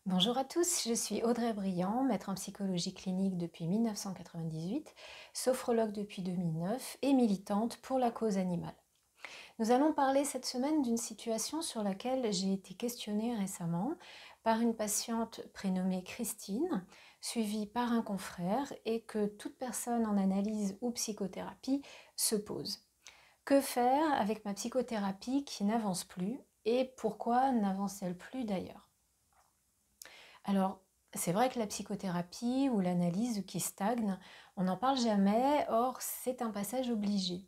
Bonjour à tous, je suis Audrey Briand, maître en psychologie clinique depuis 1998, sophrologue depuis 2009 et militante pour la cause animale. Nous allons parler cette semaine d'une situation sur laquelle j'ai été questionnée récemment par une patiente prénommée Christine, suivie par un confrère et que toute personne en analyse ou psychothérapie se pose. Que faire avec ma psychothérapie qui n'avance plus et pourquoi n'avance-t-elle plus d'ailleurs? Alors, c'est vrai que la psychothérapie ou l'analyse qui stagne, on n'en parle jamais, or c'est un passage obligé.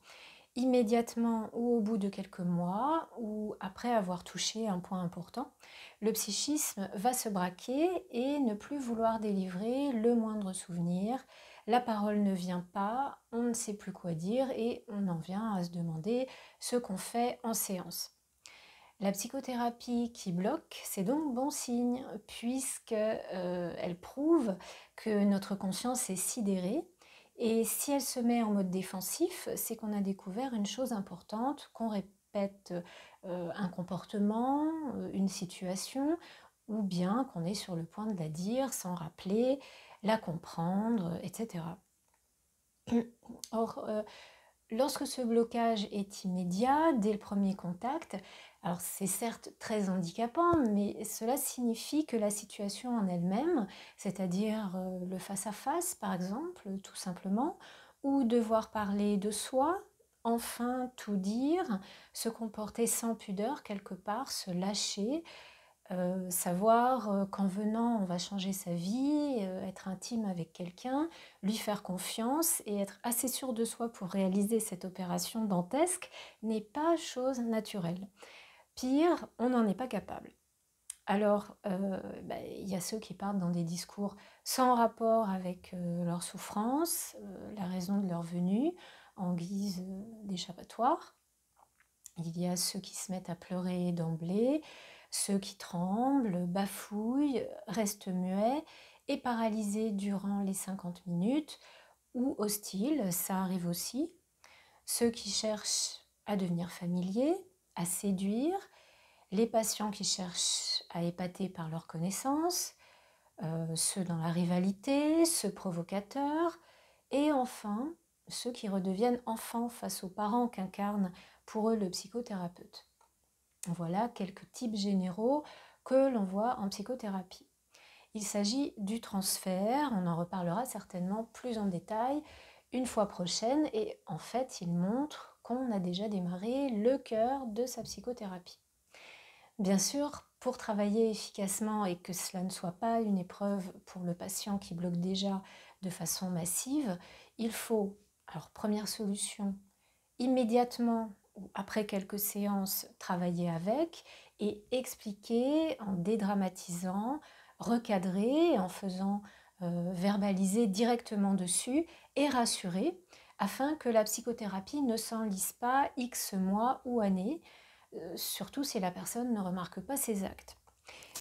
Immédiatement ou au bout de quelques mois ou après avoir touché un point important, le psychisme va se braquer et ne plus vouloir délivrer le moindre souvenir. La parole ne vient pas, on ne sait plus quoi dire et on en vient à se demander ce qu'on fait en séance. La psychothérapie qui bloque, c'est donc bon signe, puisque elle prouve que notre conscience est sidérée. Et si elle se met en mode défensif, c'est qu'on a découvert une chose importante, qu'on répète un comportement, une situation, ou bien qu'on est sur le point de la dire sans rappeler, la comprendre, etc. Or, lorsque ce blocage est immédiat, dès le premier contact, alors c'est certes très handicapant, mais cela signifie que la situation en elle-même, c'est-à-dire le face-à-face par exemple, tout simplement, ou devoir parler de soi, enfin tout dire, se comporter sans pudeur quelque part, se lâcher, savoir qu'en venant, on va changer sa vie, être intime avec quelqu'un, lui faire confiance et être assez sûr de soi pour réaliser cette opération dantesque n'est pas chose naturelle. Pire, on n'en est pas capable. Alors, il y a ceux qui partent dans des discours sans rapport avec leur souffrance, la raison de leur venue, en guise d'échappatoire. Il y a ceux qui se mettent à pleurer d'emblée, ceux qui tremblent, bafouillent, restent muets et paralysés durant les 50 minutes, ou hostiles, ça arrive aussi. Ceux qui cherchent à devenir familiers, à séduire, les patients qui cherchent à épater par leur connaissance, ceux dans la rivalité, ceux provocateurs, et enfin ceux qui redeviennent enfants face aux parents qu'incarne pour eux le psychothérapeute. Voilà quelques types généraux que l'on voit en psychothérapie. Il s'agit du transfert, on en reparlera certainement plus en détail une fois prochaine, et en fait il montre qu'on a déjà démarré le cœur de sa psychothérapie. Bien sûr, pour travailler efficacement et que cela ne soit pas une épreuve pour le patient qui bloque déjà de façon massive, il faut, alors première solution, immédiatement ou après quelques séances, travailler avec et expliquer en dédramatisant, recadrer, en faisant verbaliser directement dessus et rassurer afin que la psychothérapie ne s'enlise pas X mois ou années, surtout si la personne ne remarque pas ses actes.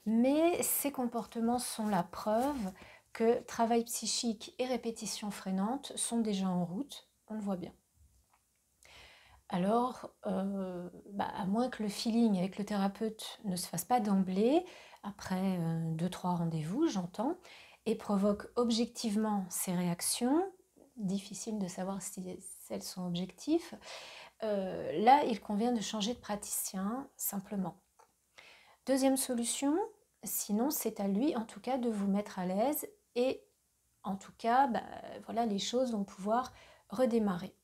Mais ces comportements sont la preuve que travail psychique et répétition freinante sont déjà en route, on le voit bien. Alors, à moins que le feeling avec le thérapeute ne se fasse pas d'emblée, après 2-3 rendez-vous, j'entends, et provoque objectivement ces réactions, difficile de savoir si elles sont objectives, là, il convient de changer de praticien, simplement. Deuxième solution, sinon c'est à lui en tout cas de vous mettre à l'aise et en tout cas, voilà, les choses vont pouvoir redémarrer.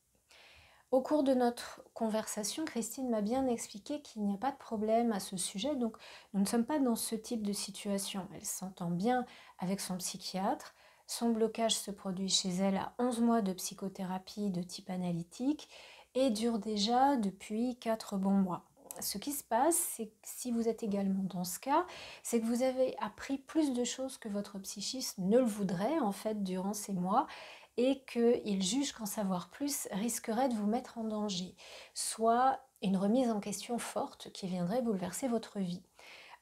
Au cours de notre conversation, Christine m'a bien expliqué qu'il n'y a pas de problème à ce sujet, donc nous ne sommes pas dans ce type de situation. Elle s'entend bien avec son psychiatre. Son blocage se produit chez elle à 11 mois de psychothérapie de type analytique et dure déjà depuis 4 bons mois. Ce qui se passe, c'est que si vous êtes également dans ce cas, c'est que vous avez appris plus de choses que votre psychisme ne le voudrait en fait durant ces mois et qu'il juge qu'en savoir plus risquerait de vous mettre en danger, soit une remise en question forte qui viendrait bouleverser votre vie.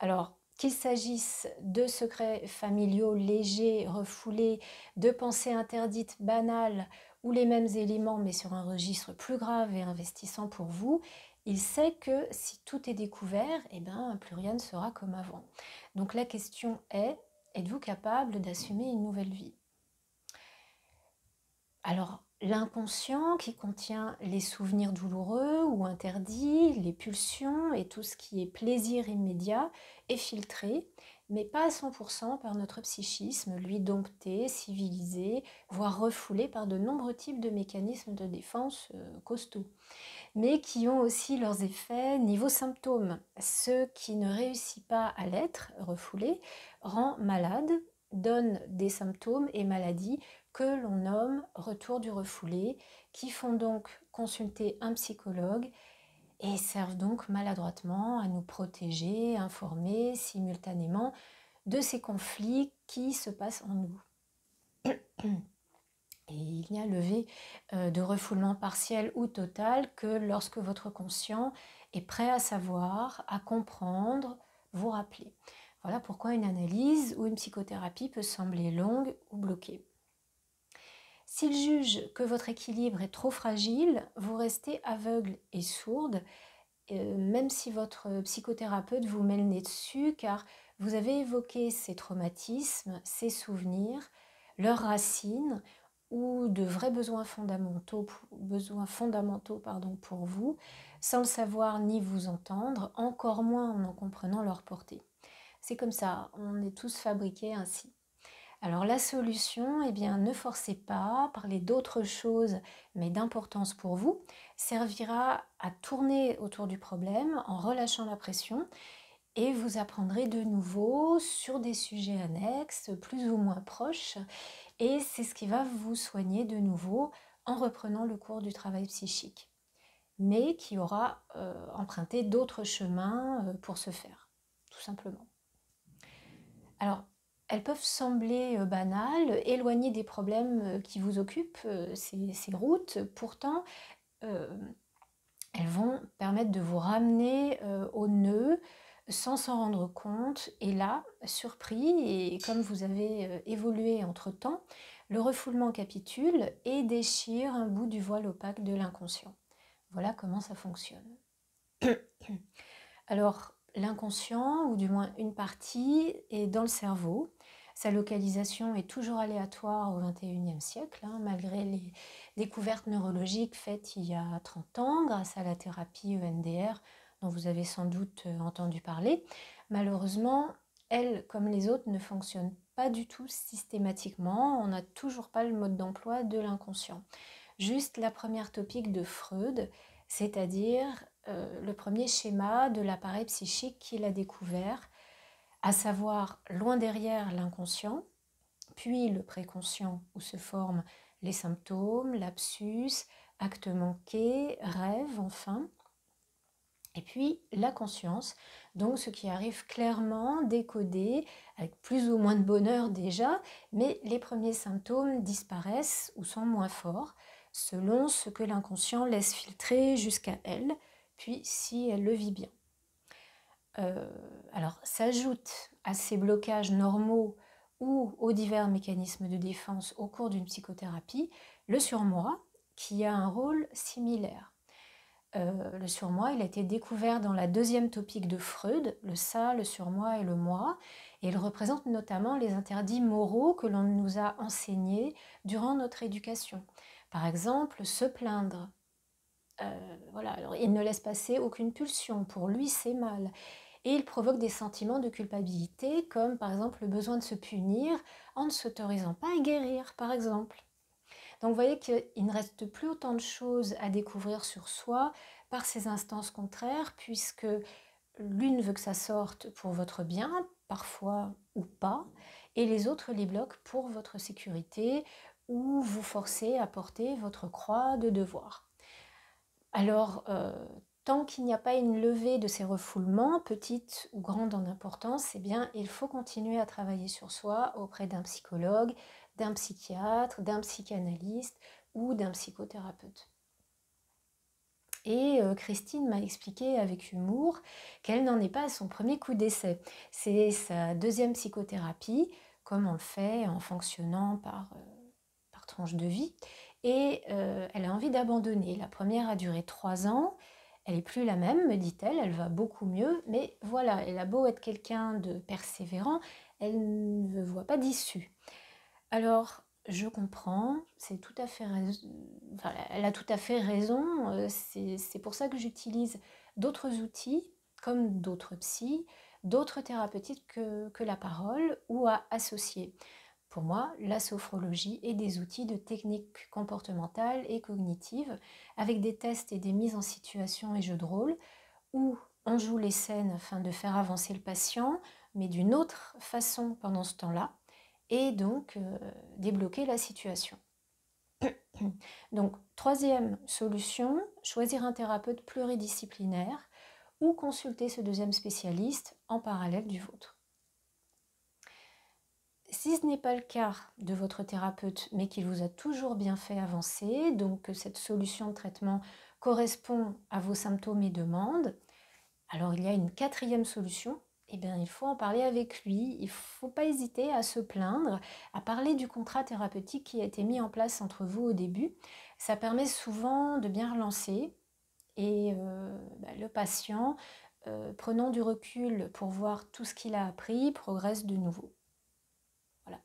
Alors, qu'il s'agisse de secrets familiaux légers, refoulés, de pensées interdites banales ou les mêmes éléments mais sur un registre plus grave et investissant pour vous, Il sait que si tout est découvert, eh ben, plus rien ne sera comme avant. Donc la question est, êtes-vous capable d'assumer une nouvelle vie? Alors, l'inconscient qui contient les souvenirs douloureux ou interdits, les pulsions et tout ce qui est plaisir immédiat est filtré, mais pas à 100% par notre psychisme, lui dompté, civilisé, voire refoulé par de nombreux types de mécanismes de défense costauds, mais qui ont aussi leurs effets niveau symptômes. Ce qui ne réussit pas à l'être, refoulé, rend malade, donne des symptômes et maladies que l'on nomme retour du refoulé, qui font donc consulter un psychologue et servent donc maladroitement à nous protéger, informer simultanément de ces conflits qui se passent en nous. Et il n'y a levé de refoulement partiel ou total que lorsque votre conscient est prêt à savoir, à comprendre, vous rappeler. Voilà pourquoi une analyse ou une psychothérapie peut sembler longue ou bloquée. S'il juge que votre équilibre est trop fragile, vous restez aveugle et sourde, même si votre psychothérapeute vous met le nez dessus, car vous avez évoqué ces traumatismes, ces souvenirs, leurs racines ou de vrais besoins fondamentaux, pour vous, sans le savoir ni vous entendre, encore moins en comprenant leur portée. C'est comme ça, on est tous fabriqués ainsi. Alors la solution, eh bien, ne forcez pas, parler d'autres choses, mais d'importance pour vous, servira à tourner autour du problème en relâchant la pression et vous apprendrez de nouveau sur des sujets annexes, plus ou moins proches, et c'est ce qui va vous soigner de nouveau en reprenant le cours du travail psychique, mais qui aura emprunté d'autres chemins pour ce faire, tout simplement. Alors, elles peuvent sembler banales, éloignées des problèmes qui vous occupent, ces routes. Pourtant, elles vont permettre de vous ramener au nœud sans s'en rendre compte. Et là, surpris, et comme vous avez évolué entre-temps, le refoulement capitule et déchire un bout du voile opaque de l'inconscient. Voilà comment ça fonctionne. Alors, l'inconscient, ou du moins une partie, est dans le cerveau. Sa localisation est toujours aléatoire au XXIe siècle, malgré les découvertes neurologiques faites il y a 30 ans grâce à la thérapie EMDR dont vous avez sans doute entendu parler. Malheureusement, elle, comme les autres, ne fonctionne pas du tout systématiquement. On n'a toujours pas le mode d'emploi de l'inconscient. Juste la première topique de Freud, c'est-à-dire le premier schéma de l'appareil psychique qu'il a découvert, à savoir loin derrière l'inconscient, puis le préconscient où se forment les symptômes, lapsus, actes manqués, rêves enfin, et puis la conscience, donc ce qui arrive clairement décodé, avec plus ou moins de bonheur déjà, mais les premiers symptômes disparaissent ou sont moins forts, selon ce que l'inconscient laisse filtrer jusqu'à elle, puis si elle le vit bien. Alors, s'ajoute à ces blocages normaux ou aux divers mécanismes de défense au cours d'une psychothérapie, le surmoi, qui a un rôle similaire. Le surmoi, il a été découvert dans la deuxième topique de Freud, le ça, le surmoi et le moi, et il représente notamment les interdits moraux que l'on nous a enseignés durant notre éducation. Par exemple, se plaindre. Voilà, alors il ne laisse passer aucune pulsion, pour lui c'est mal. Et il provoque des sentiments de culpabilité, comme par exemple le besoin de se punir en ne s'autorisant pas à guérir, par exemple. Donc vous voyez qu'il ne reste plus autant de choses à découvrir sur soi par ces instances contraires, puisque l'une veut que ça sorte pour votre bien, parfois ou pas, et les autres les bloquent pour votre sécurité ou vous forcer à porter votre croix de devoir. Alors, tant qu'il n'y a pas une levée de ces refoulements, petite ou grande en importance, eh bien, il faut continuer à travailler sur soi auprès d'un psychologue, d'un psychiatre, d'un psychanalyste ou d'un psychothérapeute. Et Christine m'a expliqué avec humour qu'elle n'en est pas à son premier coup d'essai. C'est sa deuxième psychothérapie, comme on le fait en fonctionnant par tranche de vie. Et elle a envie d'abandonner. La première a duré 3 ans. Elle est plus la même, me dit-elle, elle va beaucoup mieux, mais voilà, elle a beau être quelqu'un de persévérant, elle ne voit pas d'issue. Alors, je comprends, c'est tout à fait enfin, elle a tout à fait raison, c'est pour ça que j'utilise d'autres outils, comme d'autres psys, d'autres thérapeutiques que la parole, ou à associer. Pour moi, la sophrologie est des outils de technique comportementale et cognitive, avec des tests et des mises en situation et jeux de rôle, où on joue les scènes afin de faire avancer le patient, mais d'une autre façon pendant ce temps-là, et donc débloquer la situation. Donc, troisième solution, choisir un thérapeute pluridisciplinaire ou consulter ce deuxième spécialiste en parallèle du vôtre. Si ce n'est pas le cas de votre thérapeute, mais qu'il vous a toujours bien fait avancer, donc que cette solution de traitement correspond à vos symptômes et demandes, alors il y a une quatrième solution. Eh bien, il faut en parler avec lui, il ne faut pas hésiter à se plaindre, à parler du contrat thérapeutique qui a été mis en place entre vous au début. Ça permet souvent de bien relancer et le patient, prenant du recul pour voir tout ce qu'il a appris, progresse de nouveau. Voilà.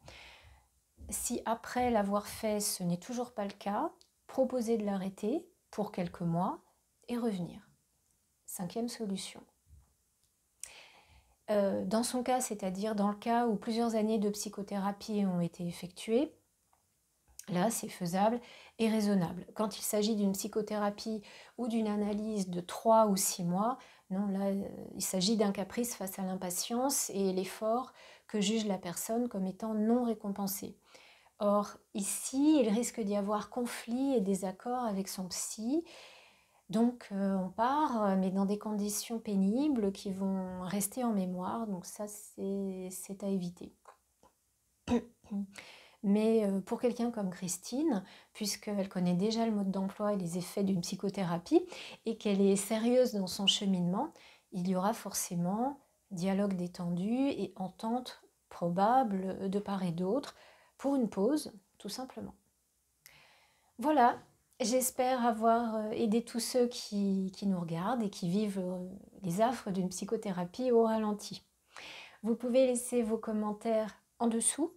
Si après l'avoir fait, ce n'est toujours pas le cas, proposez de l'arrêter pour quelques mois et revenir. Cinquième solution. Dans son cas, c'est-à-dire dans le cas où plusieurs années de psychothérapie ont été effectuées, là, c'est faisable et raisonnable. Quand il s'agit d'une psychothérapie ou d'une analyse de 3 ou 6 mois, non, là, il s'agit d'un caprice face à l'impatience et l'effort que juge la personne comme étant non récompensé. Or, ici, il risque d'y avoir conflit et désaccord avec son psy. Donc, on part, mais dans des conditions pénibles qui vont rester en mémoire. Donc ça, c'est à éviter. Mais pour quelqu'un comme Christine, puisqu'elle connaît déjà le mode d'emploi et les effets d'une psychothérapie, et qu'elle est sérieuse dans son cheminement, il y aura forcément dialogue détendu et entente probable de part et d'autre pour une pause, tout simplement. Voilà, j'espère avoir aidé tous ceux qui nous regardent et qui vivent les affres d'une psychothérapie au ralenti. Vous pouvez laisser vos commentaires en dessous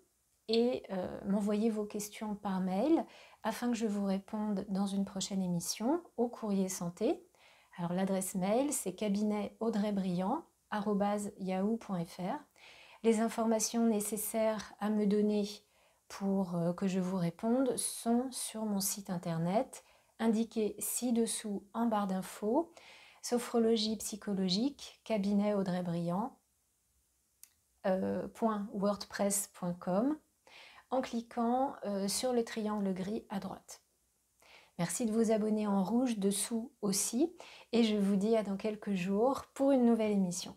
et m'envoyer vos questions par mail afin que je vous réponde dans une prochaine émission au courrier santé. Alors l'adresse mail, c'est cabinet-audreybriand@yahoo.fr. Les informations nécessaires à me donner pour que je vous réponde sont sur mon site internet, indiqué ci-dessous en barre d'infos, sophrologie psychologique, cabinet Audrey Briand, .wordpress.com, en cliquant sur le triangle gris à droite. Merci de vous abonner en rouge dessous aussi, et je vous dis à dans quelques jours pour une nouvelle émission.